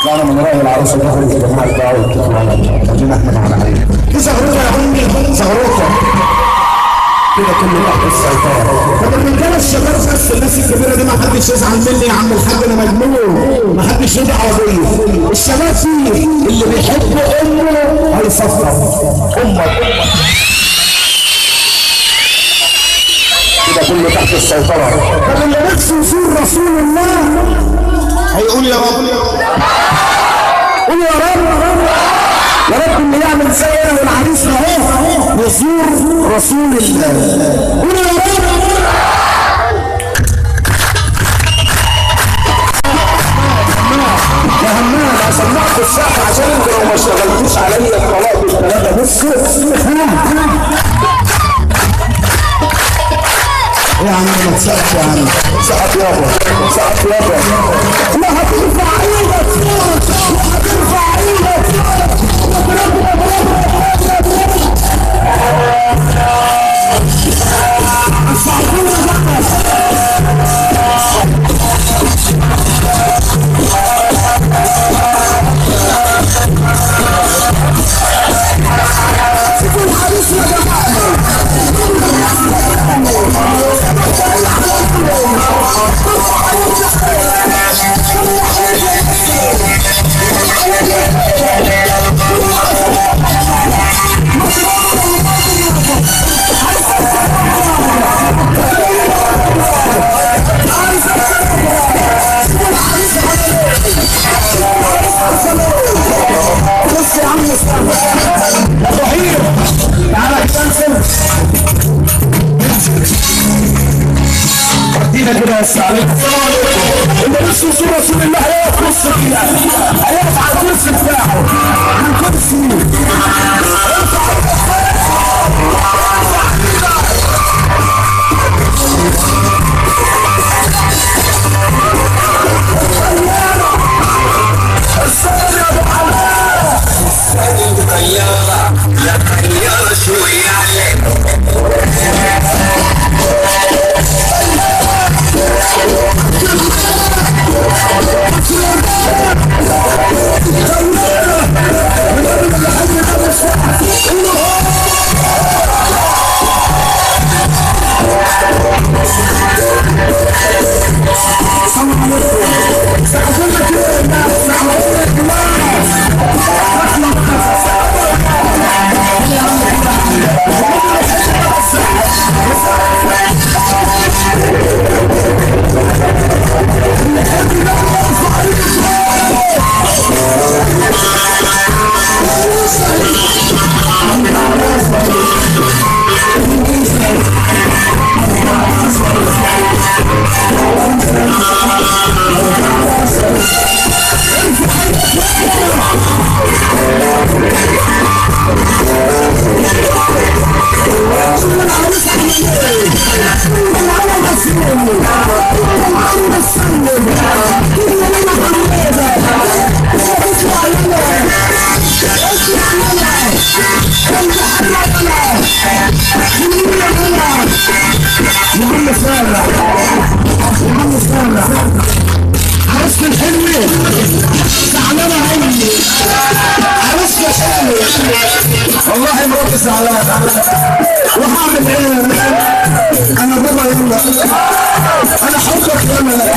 لا انا من رايي العروسه تخرج يا جماعه الدعوه وتدخل على خلينا احنا معانا عليها دي زغروطه يا امي زغروطه كده كله تحت السيطره. طب الرجاله الشباب بس الناس الكبيره دي ما حدش يزعل مني يا عم الحاج انا مجنون ما حدش يدعي عربيه. الشباب فيه اللي بيحب امه هيصفر امك كده كله تحت السيطره. طب اللي نفسه يزور رسول الله هيقول يا رب قول يا رب يا رب اللي يعمل زينا والعريس اهو يزور رسول الله قول يا رب. يا همام هسمعكم الساعه عشان انتوا لو ما اشتغلتوش عليا الطلاق بالثلاثه بصوا يا عم ما تسقف يا عم سقف يابا سقف يابا لا هترفع ايدك لا هترفع ايدك انت بس وصول رسول الله هيقف نص كده هيقف على الكرسي بتاعه على الكرسي السلام يا ابو حماد السلام طياره يا طياره شويه عليك عرست الحلوة زعلانة عني عرست الحلوة والله مراتي زعلانة وهعمل ايه انا بابا يلا انا حبك يلا